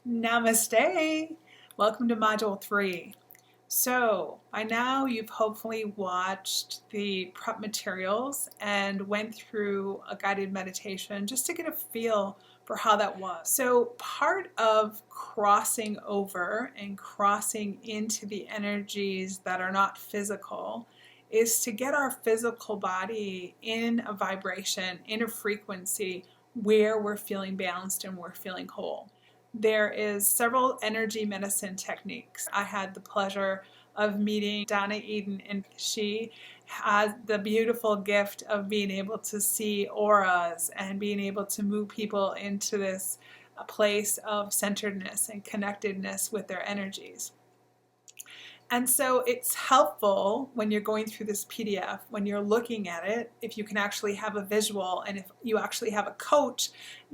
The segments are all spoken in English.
Namaste. Welcome to Module 3. So, by now you've hopefully watched the prep materials and went through a guided meditation just to get a feel for how that was. So, part of crossing over and crossing into the energies that are not physical is to get our physical body in a vibration, in a frequency where we're feeling balanced and we're feeling whole. There is several energy medicine techniques. I had the pleasure of meeting Donna Eden, and she has the beautiful gift of being able to see auras and being able to move people into this place of centeredness and connectedness with their energies. And so it's helpful when you're going through this PDF, when you're looking at it, if you can actually have a visual and if you actually have a coach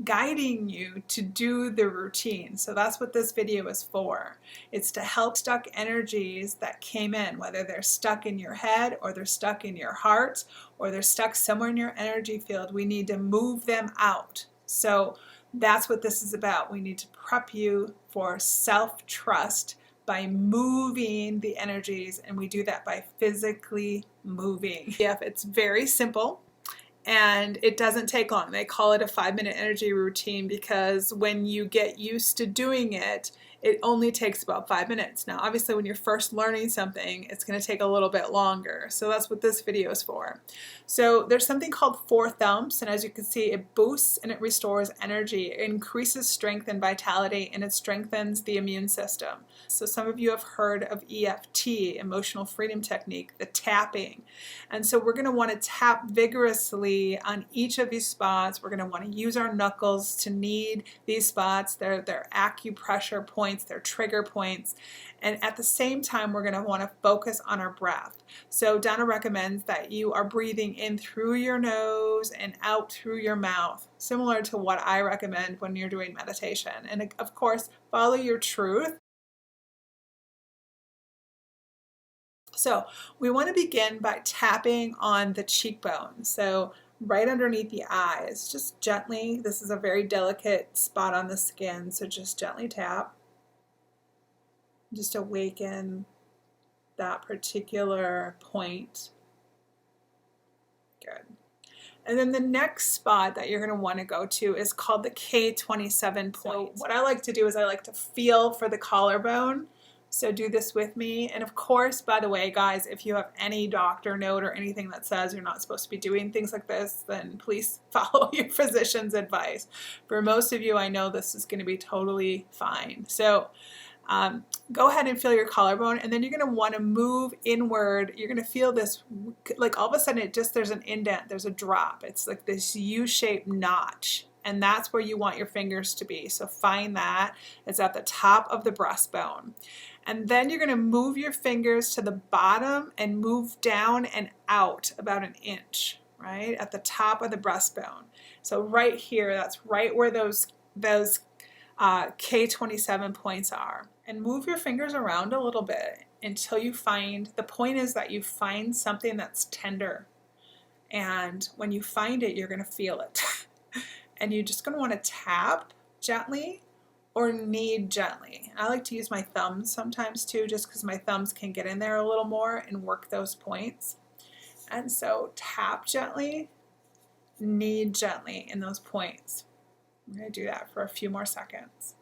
guiding you to do the routine. So that's what this video is for. It's to help stuck energies that came in, whether they're stuck in your head or they're stuck in your heart or they're stuck somewhere in your energy field. We need to move them out. So that's what this is about. We need to prep you for self-trust by moving the energies, and we do that by physically moving. Yeah, it's very simple and it doesn't take long. They call it a 5-minute energy routine because when you get used to doing it, it only takes about 5 minutes. Now, obviously, when you're first learning something, it's going to take a little bit longer. So that's what this video is for. So there's something called 4 thumps, and as you can see, it boosts and it restores energy. It increases strength and vitality, and it strengthens the immune system. So some of you have heard of EFT, Emotional Freedom Technique, the tapping. And so we're going to want to tap vigorously on each of these spots. We're going to want to use our knuckles to knead these spots. They're acupressure points, they're trigger points. And at the same time, we're going to want to focus on our breath. So Donna recommends that you are breathing in through your nose and out through your mouth, similar to what I recommend when you're doing meditation. And of course, follow your truth. So we want to begin by tapping on the cheekbone. So right underneath the eyes, just gently. This is a very delicate spot on the skin, so just gently tap. Just awaken that particular point. Good. And then the next spot that you're going to want to go to is called the K27 point. So what I like to do is I like to feel for the collarbone. So do this with me. And of course, by the way, guys, if you have any doctor note or anything that says you're not supposed to be doing things like this, then please follow your physician's advice. For most of you, I know this is going to be totally fine. So go ahead and feel your collarbone, and then you're going to want to move inward. You're going to feel this, like all of a sudden there's an indent, there's a drop. It's like this U-shaped notch, and that's where you want your fingers to be. So find that. It's at the top of the breastbone. And then you're going to move your fingers to the bottom and move down and out about an inch, right? At the top of the breastbone. So right here, that's right where those K27 points are. And move your fingers around a little bit until you find, the point is that you find something that's tender. And when you find it, you're going to feel it. And you're just going to want to tap gently or knead gently. I like to use my thumbs sometimes too, just because my thumbs can get in there a little more and work those points. And so tap gently, knead gently in those points. I'm going to do that for a few more seconds.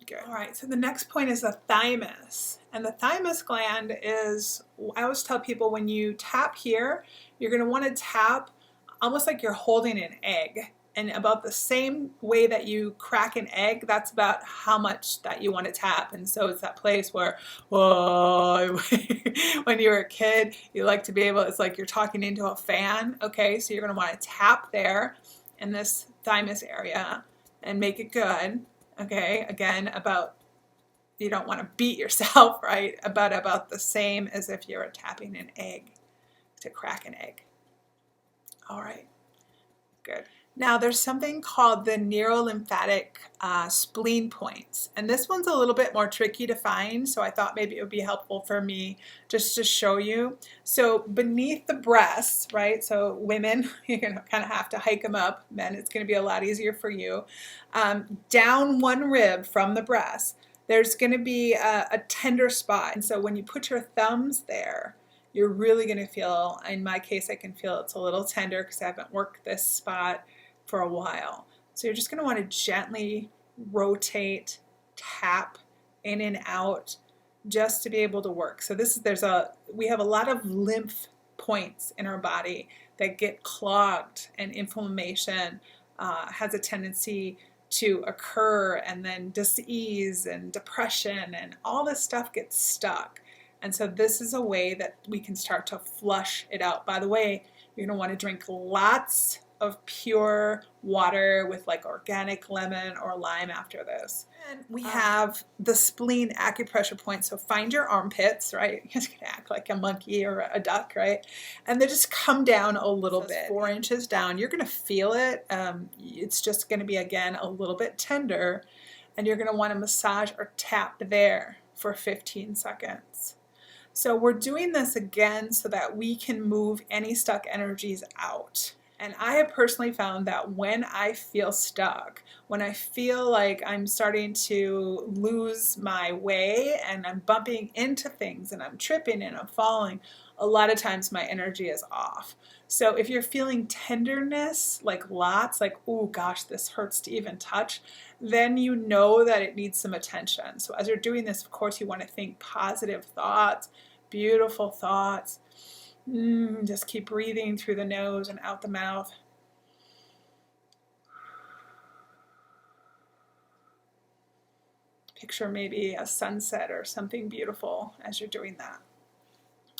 Good. All right, so the next point is the thymus. And the thymus gland is, I always tell people when you tap here, you're going to want to tap almost like you're holding an egg. And about the same way that you crack an egg, that's about how much that you want to tap. And so it's that place where, whoa, when you were a kid, you like to be able, it's like you're talking into a fan. Okay, so you're going to want to tap there in this thymus area and make it good. Okay, again, about, you don't want to beat yourself, right? About the same as if you were tapping an egg to crack an egg. All right, good. Now, there's something called the neurolymphatic spleen points, and this one's a little bit more tricky to find, so I thought maybe it would be helpful for me just to show you. So beneath the breasts, right, so women, you're going to kind of have to hike them up. Men, it's going to be a lot easier for you. Down one rib from the breast, there's going to be a tender spot, and so when you put your thumbs there, you're really going to feel, in my case, I can feel it's a little tender because I haven't worked this spot for a while. So you're just going to want to gently rotate, tap in and out just to be able to work. So we have a lot of lymph points in our body that get clogged, and inflammation has a tendency to occur, and then dis-ease and depression and all this stuff gets stuck. And so this is a way that we can start to flush it out. By the way, you're going to want to drink lots of pure water with like organic lemon or lime after this. And we have the spleen acupressure point. So find your armpits, right? You're just going to act like a monkey or a duck, right? And they just come down a little bit, 4 inches down. You're going to feel it. It's just going to be, again, a little bit tender. And you're going to want to massage or tap there for 15 seconds. So we're doing this again so that we can move any stuck energies out. And I have personally found that when I feel stuck, when I feel like I'm starting to lose my way and I'm bumping into things and I'm tripping and I'm falling, a lot of times my energy is off. So if you're feeling tenderness, like lots, like, oh gosh, this hurts to even touch, then you know that it needs some attention. So as you're doing this, of course, you want to think positive thoughts, beautiful thoughts. Just keep breathing through the nose and out the mouth. Picture maybe a sunset or something beautiful as you're doing that.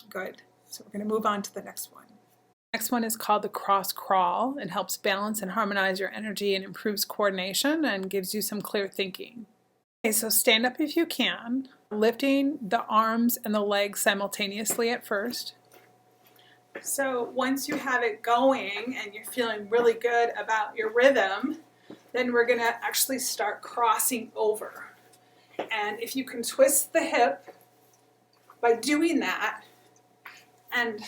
Good. So we're going to move on to the next one. Next one is called the cross crawl. It helps balance and harmonize your energy and improves coordination and gives you some clear thinking. Okay, so stand up if you can, lifting the arms and the legs simultaneously at first. So once you have it going and you're feeling really good about your rhythm, then we're going to actually start crossing over. And if you can twist the hip by doing that, and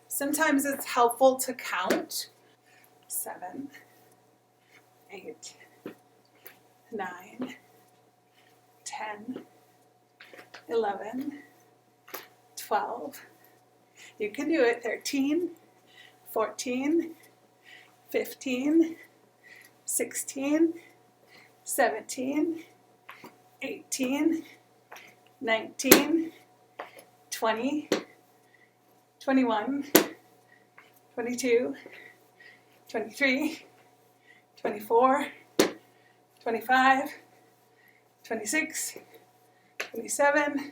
sometimes it's helpful to count 7, 8, 9, 10, 11, 12. You can do it. 13, 14, 15, 16, 17, 18, 19, 20, 21, 22, 23, 24, 25, 26, 27,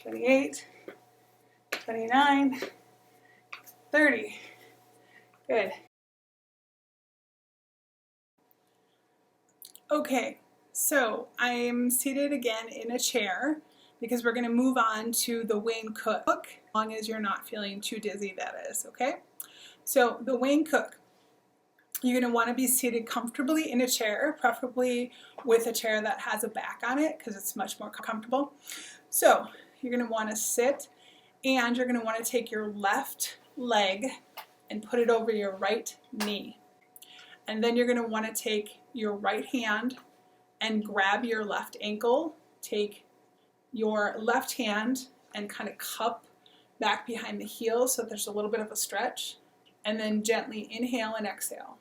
28, 29, 30. Good. Okay, so I'm seated again in a chair because we're going to move on to the Wayne Cook, as long as you're not feeling too dizzy, that is, okay? So the Wayne Cook, you're going to want to be seated comfortably in a chair, preferably with a chair that has a back on it because it's much more comfortable. So you're going to want to sit, and you're going to want to take your left leg and put it over your right knee. And then you're going to want to take your right hand and grab your left ankle. Take your left hand and kind of cup back behind the heel so there's a little bit of a stretch. And then gently inhale and exhale.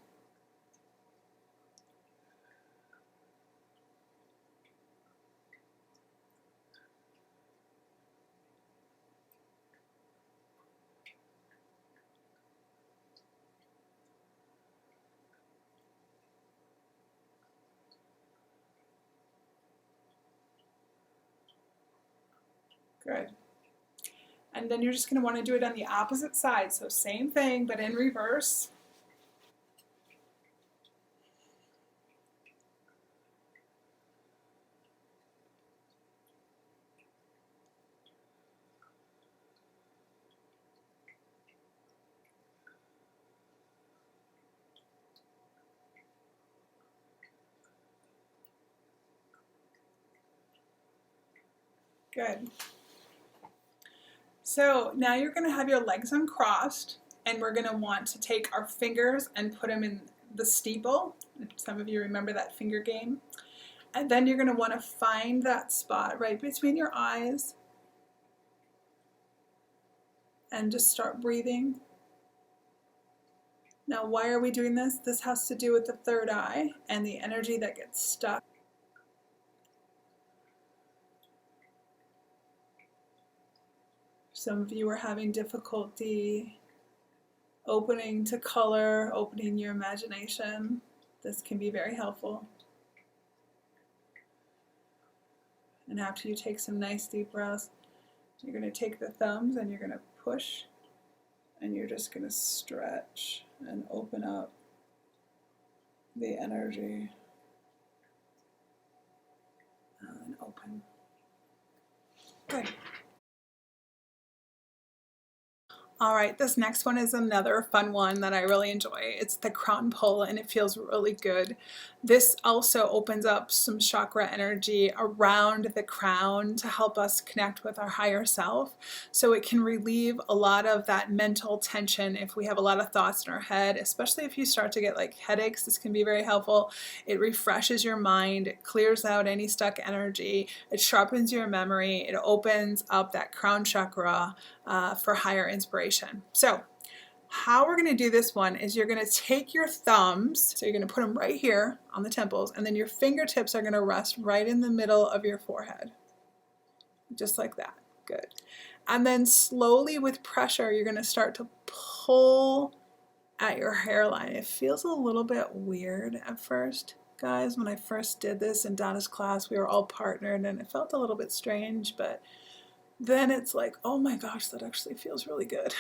Good. And then you're just going to want to do it on the opposite side. So same thing, but in reverse. Good. So now you're going to have your legs uncrossed, and we're going to want to take our fingers and put them in the steeple. Some of you remember that finger game. And then you're going to want to find that spot right between your eyes and just start breathing. Now, why are we doing this? This has to do with the third eye and the energy that gets stuck. Some of you are having difficulty opening to color, opening your imagination. This can be very helpful. And after you take some nice deep breaths, you're going to take the thumbs and you're going to push, and you're just going to stretch and open up the energy. And open. Good. All right, this next one is another fun one that I really enjoy. It's the crown pull, and it feels really good. This also opens up some chakra energy around the crown to help us connect with our higher self. So it can relieve a lot of that mental tension if we have a lot of thoughts in our head, especially if you start to get like headaches. This can be very helpful. It refreshes your mind, it clears out any stuck energy, it sharpens your memory, it opens up that crown chakra for higher inspiration. So how we're going to do this one is you're going to take your thumbs, so you're going to put them right here on the temples, and then your fingertips are going to rest right in the middle of your forehead. Just like that. Good. And then slowly with pressure, you're going to start to pull at your hairline. It feels a little bit weird at first, guys. When I first did this in Donna's class, we were all partnered, and it felt a little bit strange, but then it's like, oh my gosh, that actually feels really good.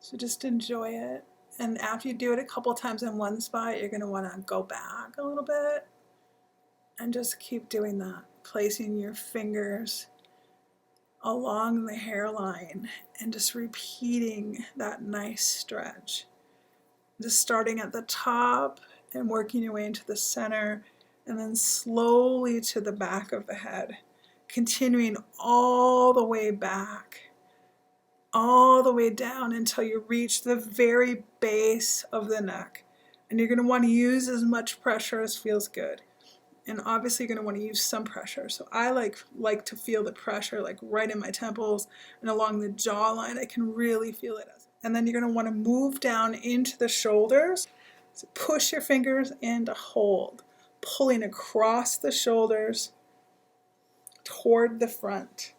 So just enjoy it. And after you do it a couple times in one spot, you're going to want to go back a little bit and just keep doing that, placing your fingers along the hairline and just repeating that nice stretch. Just starting at the top and working your way into the center, and then slowly to the back of the head, continuing all the way back, all the way down until you reach the very base of the neck. And you're going to want to use as much pressure as feels good. And obviously you're going to want to use some pressure. So I like to feel the pressure like right in my temples and along the jawline. I can really feel it. And then you're going to want to move down into the shoulders. So push your fingers into hold, pulling across the shoulders toward the front.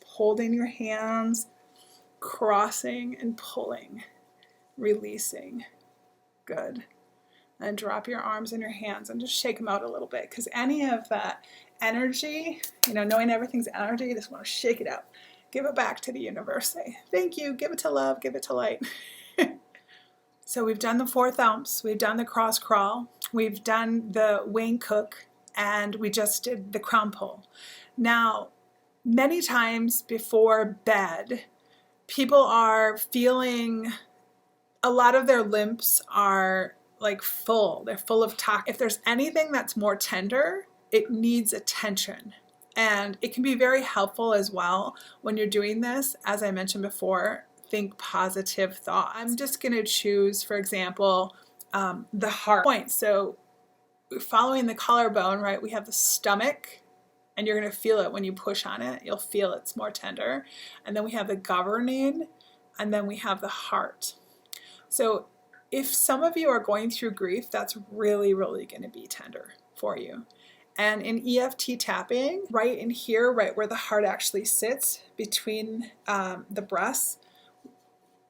Holding your hands, crossing and pulling, releasing. Good. And drop your arms and your hands and just shake them out a little bit, because any of that energy, knowing everything's energy, you just want to shake it out. Give it back to the universe. Say, thank you, give it to love, give it to light. So we've done the 4 thumps, we've done the cross crawl, we've done the Wayne Cook, and we just did the crown pull. Now, many times before bed, people are feeling a lot of their limbs are like full. They're full of toxins. If there's anything that's more tender, it needs attention. And it can be very helpful as well when you're doing this. As I mentioned before, think positive thoughts. I'm just going to choose, for example, the heart point. So following the collarbone, right, we have the stomach, and you're going to feel it when you push on it. You'll feel it's more tender. And then we have the governing, and then we have the heart. So if some of you are going through grief, that's really, really going to be tender for you. And in EFT tapping, right in here, right where the heart actually sits between the breasts,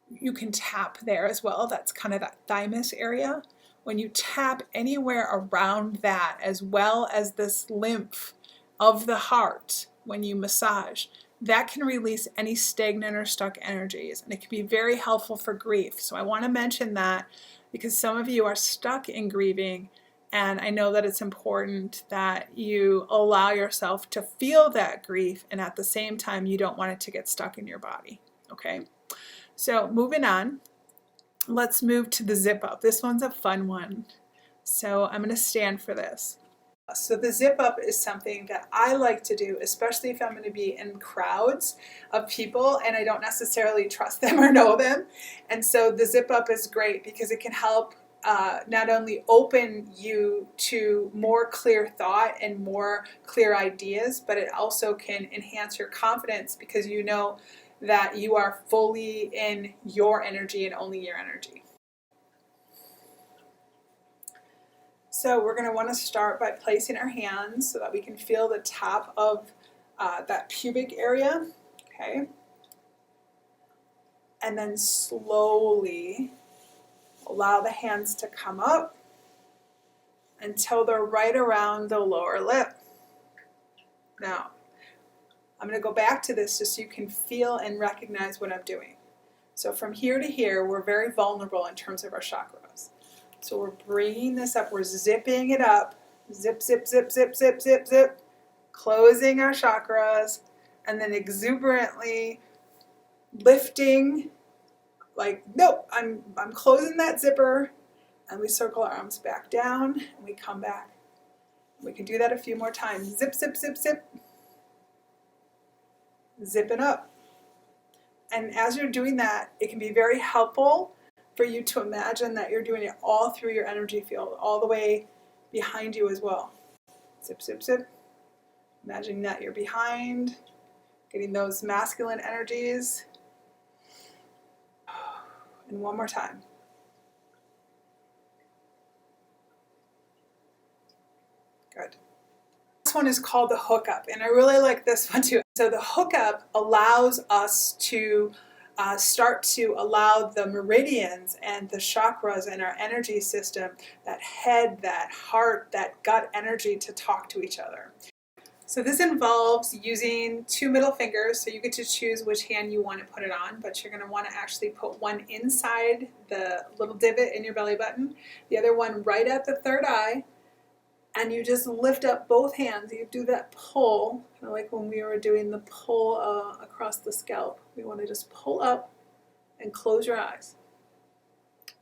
you can tap there as well. That's kind of that thymus area. When you tap anywhere around that, as well as this lymph of the heart, when you massage, that can release any stagnant or stuck energies, and it can be very helpful for grief. So I want to mention that because some of you are stuck in grieving, and I know that it's important that you allow yourself to feel that grief, and at the same time you don't want it to get stuck in your body. Okay, so moving on, let's move to the zip up. This one's a fun one, so I'm going to stand for this. So the zip up is something that I like to do, especially if I'm going to be in crowds of people and I don't necessarily trust them or know them. And so the zip up is great because it can help not only open you to more clear thought and more clear ideas, but it also can enhance your confidence because you know that you are fully in your energy and only your energy. So we're going to want to start by placing our hands so that we can feel the top of that pubic area, okay? And then slowly allow the hands to come up until they're right around the lower lip. Now, I'm going to go back to this just so you can feel and recognize what I'm doing. So from here to here, we're very vulnerable in terms of our chakras. So we're bringing this up, we're zipping it up, zip, zip, zip, zip, zip, zip, zip, closing our chakras, and then exuberantly lifting, like, nope, I'm closing that zipper, and we circle our arms back down, and we come back. We can do that a few more times. Zip, zip, zip, zip, zipping up. And as you're doing that, it can be very helpful for you to imagine that you're doing it all through your energy field, all the way behind you as well. Zip, zip, zip. Imagining that you're behind, getting those masculine energies. And one more time. Good. This one is called the hookup, and I really like this one too. So the hookup allows us to start to allow the meridians and the chakras in our energy system, that head, that heart, that gut energy to talk to each other. So this involves using 2 middle fingers, so you get to choose which hand you want to put it on, but you're going to want to actually put one inside the little divot in your belly button, the other one right at the third eye, and you just lift up both hands. You do that pull, kind of like when we were doing the pull across the scalp. We want to just pull up and close your eyes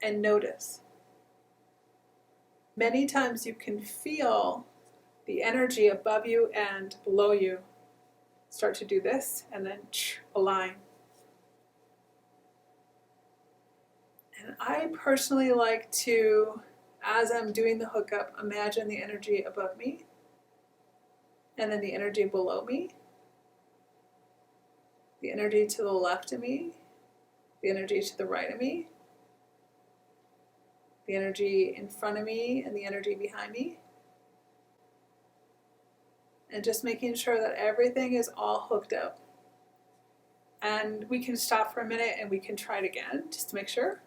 and notice. Many times you can feel the energy above you and below you start to do this and then align. And I personally like to, as I'm doing the hookup, imagine the energy above me and then the energy below me, the energy to the left of me, the energy to the right of me, the energy in front of me and the energy behind me. And just making sure that everything is all hooked up. And we can stop for a minute and we can try it again just to make sure.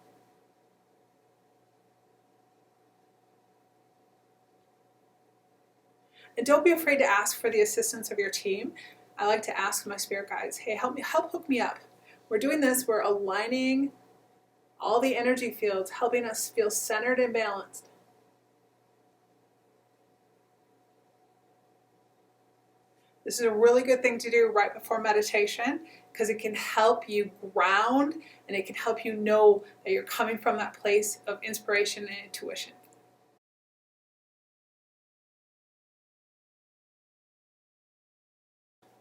And don't be afraid to ask for the assistance of your team. I like to ask my spirit guides, hey, help hook me up. We're doing this, we're aligning all the energy fields, helping us feel centered and balanced. This is a really good thing to do right before meditation because it can help you ground and it can help you know that you're coming from that place of inspiration and intuition.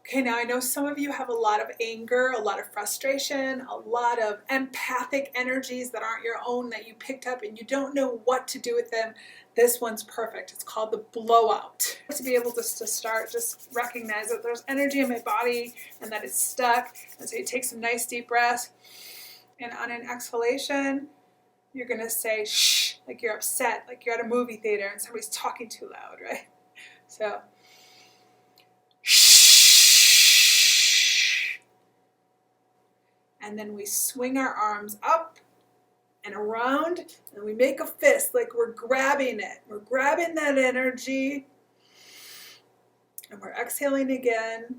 Okay, now I know some of you have a lot of anger, a lot of frustration, a lot of empathic energies that aren't your own that you picked up and you don't know what to do with them. This one's perfect. It's called the Blowout. To be able to start, just recognize that there's energy in my body and that it's stuck. And so you take some nice deep breaths. And on an exhalation, you're going to say shh, like you're upset, like you're at a movie theater and somebody's talking too loud, right? So shh. And then we swing our arms up and around, and we make a fist like we're grabbing it. We're grabbing that energy, and we're exhaling again,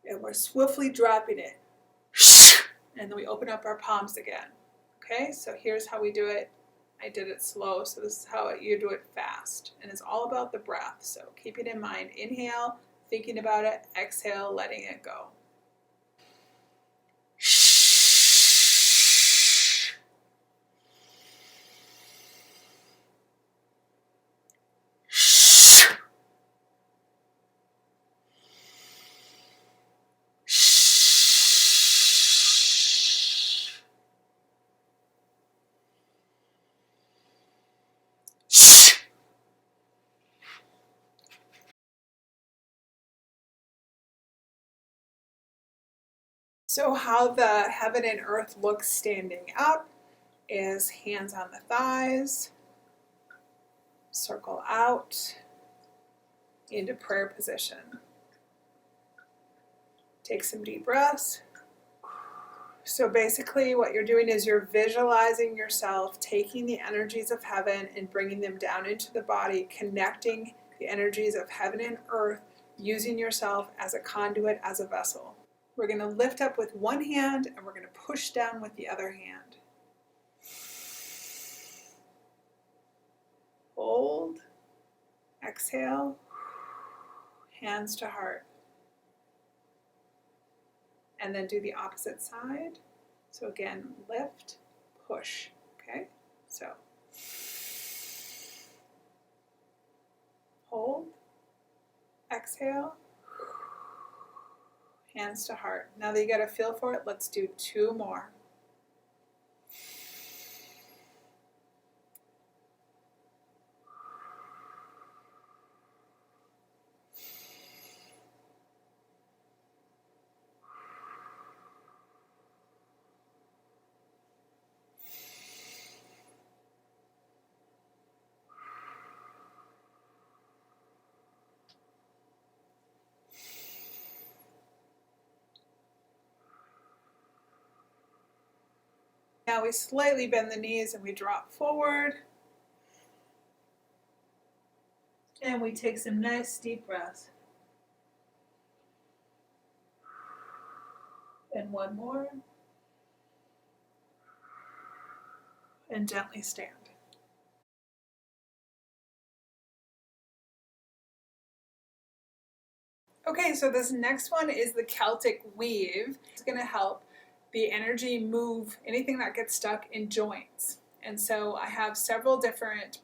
and we're swiftly dropping it. And then we open up our palms again. Okay, so here's how we do it. I did it slow, so this is how you do it fast. And it's all about the breath, so keep it in mind. Inhale, thinking about it. Exhale, letting it go. So how the heaven and earth looks standing up is hands on the thighs, circle out into prayer position. Take some deep breaths. So basically what you're doing is you're visualizing yourself taking the energies of heaven and bringing them down into the body, connecting the energies of heaven and earth, using yourself as a conduit, as a vessel. We're going to lift up with one hand and we're going to push down with the other hand. Hold, exhale, hands to heart. And then do the opposite side. So again, lift, push, okay? So, hold, exhale, hands to heart. Now that you got a feel for it, let's do 2 more. Now we slightly bend the knees and we drop forward. And we take some nice deep breaths. And one more. And gently stand. Okay, so this next one is the Celtic Weave. It's going to help the energy move anything that gets stuck in joints. And so I have several different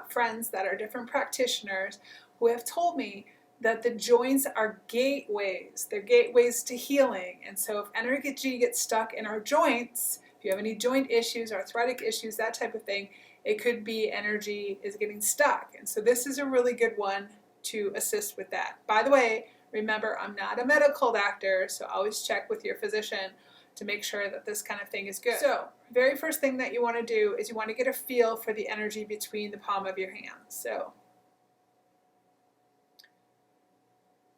friends that are different practitioners who have told me that the joints are gateways. They're gateways to healing. And so if energy gets stuck in our joints, if you have any joint issues, arthritic issues, that type of thing, it could be energy is getting stuck. And so this is a really good one to assist with that. By the way, remember, I'm not a medical doctor, so always check with your physician to make sure that this kind of thing is good. So, very first thing that you want to do is you want to get a feel for the energy between the palm of your hands. So,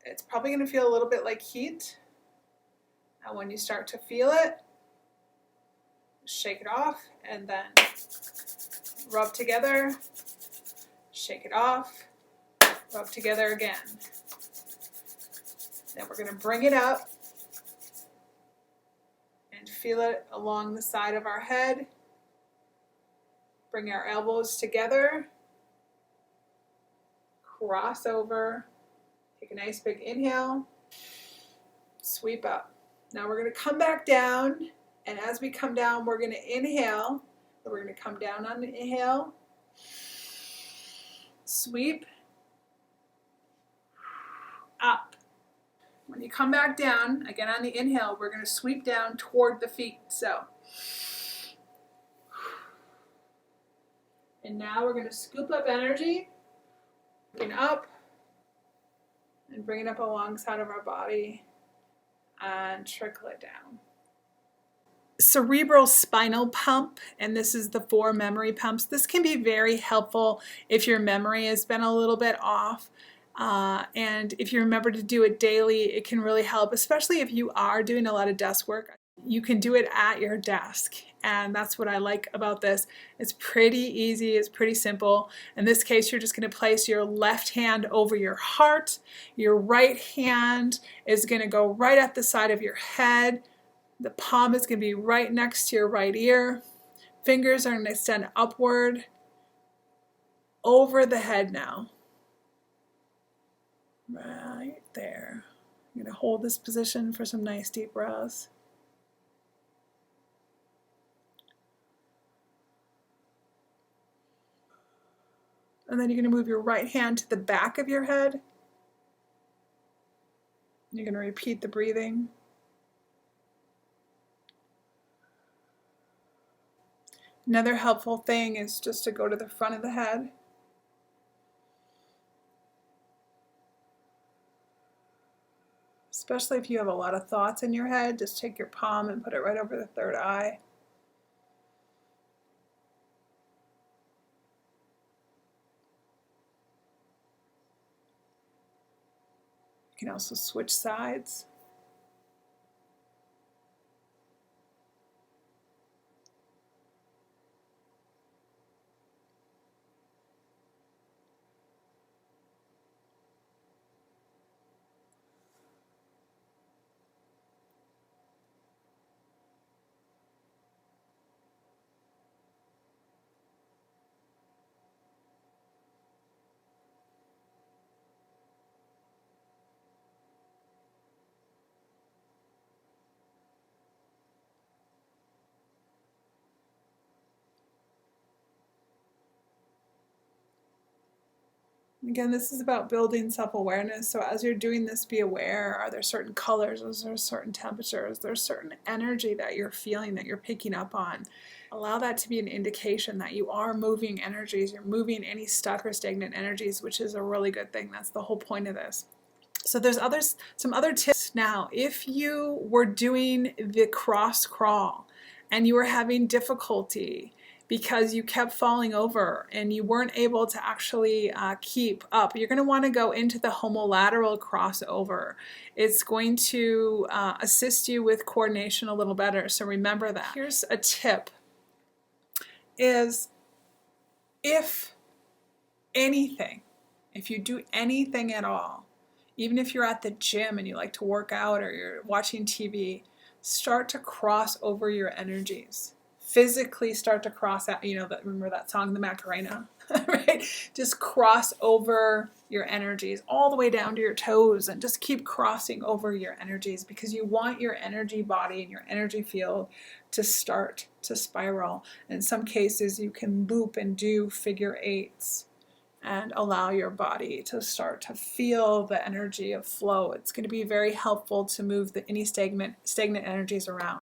it's probably going to feel a little bit like heat. And when you start to feel it, shake it off and then rub together, shake it off, rub together again. Then we're going to bring it up and feel it along the side of our head. Bring our elbows together, cross over, take a nice big inhale, sweep up. Now we're going to come back down, and as we come down, we're going to inhale. We're going to come down on the inhale, sweep, up. When you come back down, again on the inhale, we're going to sweep down toward the feet. So, and now we're going to scoop up energy, bring up, and bring it up alongside of our body, and trickle it down. Cerebral spinal pump, and this is the 4 memory pumps. This can be very helpful if your memory has been a little bit off. And if you remember to do it daily, it can really help, especially if you are doing a lot of desk work. You can do it at your desk, and that's what I like about this. It's pretty easy, it's pretty simple. In this case, you're just going to place your left hand over your heart. Your right hand is going to go right at the side of your head. The palm is going to be right next to your right ear. Fingers are going to extend upward over the head now. Right there. I'm going to hold this position for some nice deep breaths. And then you're going to move your right hand to the back of your head. You're going to repeat the breathing. Another helpful thing is just to go to the front of the head. Especially if you have a lot of thoughts in your head, just take your palm and put it right over the third eye. You can also switch sides. Again, this is about building self-awareness. So as you're doing this, be aware, are there certain colors, is there certain temperatures, there's certain energy that you're feeling, that you're picking up on. Allow that to be an indication that you are moving energies, you're moving any stuck or stagnant energies, which is a really good thing. That's the whole point of this. So there's some other tips now. If you were doing the cross crawl and you were having difficulty because you kept falling over and you weren't able to actually keep up, you're going to want to go into the homolateral crossover. It's going to assist you with coordination a little better. So remember that. Here's a tip, is if you do anything at all, even if you're at the gym and you like to work out or you're watching TV, start to cross over your energies. Physically start to cross out, remember that song, the Macarena, right? Just cross over your energies all the way down to your toes and just keep crossing over your energies, because you want your energy body and your energy field to start to spiral. In some cases, you can loop and do figure eights and allow your body to start to feel the energy of flow. It's going to be very helpful to move any stagnant energies around.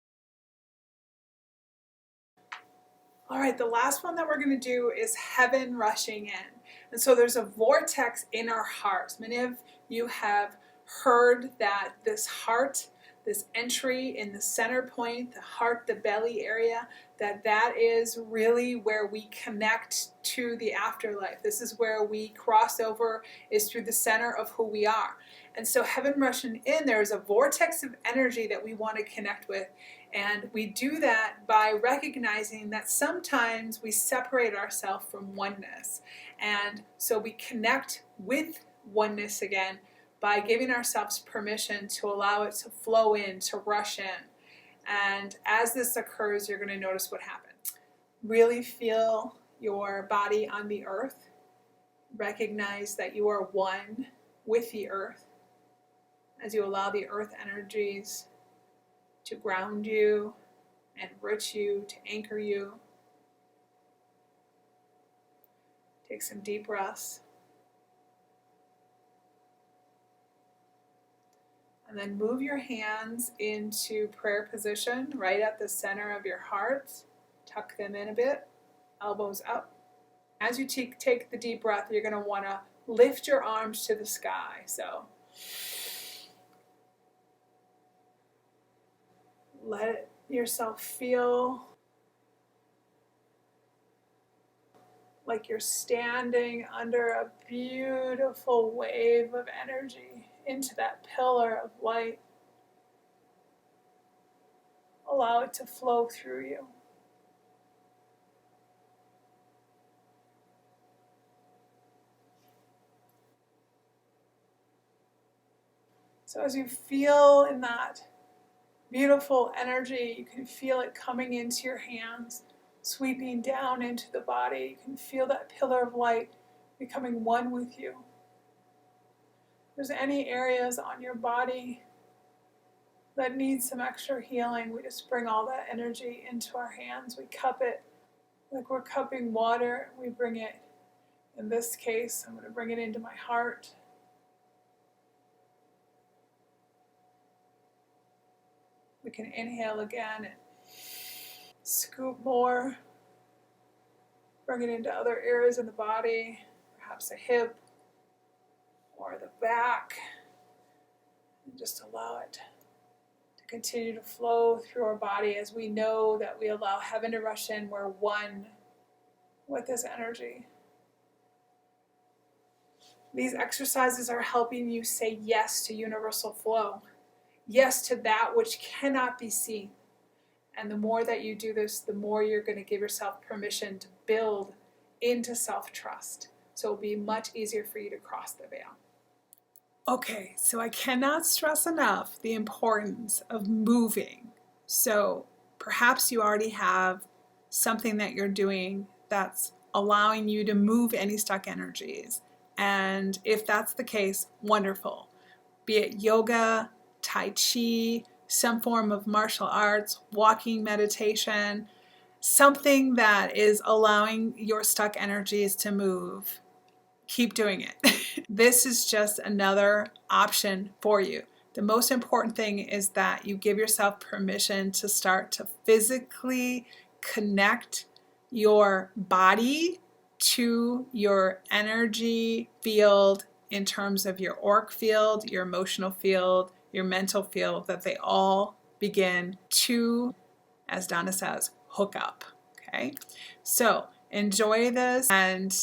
All right, the last one that we're going to do is heaven rushing in. And so there's a vortex in our hearts. Many of you have heard that this heart, this entry in the center point, the heart, the belly area, that is really where we connect to the afterlife. This is where we cross over, is through the center of who we are. And so heaven rushing in, there's a vortex of energy that we want to connect with. And we do that by recognizing that sometimes we separate ourselves from oneness. And so we connect with oneness again by giving ourselves permission to allow it to flow in, to rush in. And as this occurs, you're going to notice what happens. Really feel your body on the earth. Recognize that you are one with the earth as you allow the earth energies to ground you, enrich you, to anchor you. Take some deep breaths. And then move your hands into prayer position right at the center of your heart. Tuck them in a bit, elbows up. As you take the deep breath, you're going to want to lift your arms to the sky. So let yourself feel like you're standing under a beautiful wave of energy into that pillar of light. Allow it to flow through you. So as you feel in that beautiful energy, you can feel it coming into your hands, sweeping down into the body. You can feel that pillar of light becoming one with you. If there's any areas on your body that need some extra healing, we just bring all that energy into our hands. We cup it like we're cupping water. We bring it, in this case, I'm going to bring it into my heart. We can inhale again and scoop more. Bring it into other areas in the body, perhaps a hip or the back. And just allow it to continue to flow through our body as we know that we allow heaven to rush in. We're one with this energy. These exercises are helping you say yes to universal flow, yes to that which cannot be seen. And the more that you do this, the more you're going to give yourself permission to build into self-trust. So it'll be much easier for you to cross the veil. Okay, so I cannot stress enough the importance of moving. So perhaps you already have something that you're doing that's allowing you to move any stuck energies. And if that's the case, wonderful. Be it yoga, tai chi, some form of martial arts, walking meditation, something that is allowing your stuck energies to move. Keep doing it. This is just another option for you. The most important thing is that you give yourself permission to start to physically connect your body to your energy field in terms of your auric field, your emotional field, your mental field, that they all begin to, as Donna says, hook up. Okay, so enjoy this and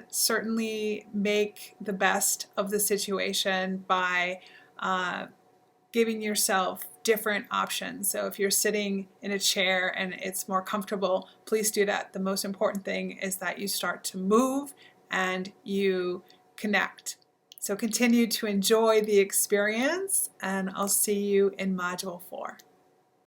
certainly make the best of the situation by giving yourself different options. So if you're sitting in a chair and it's more comfortable, please do that. The most important thing is that you start to move and you connect. So continue to enjoy the experience, and I'll see you in Module 4.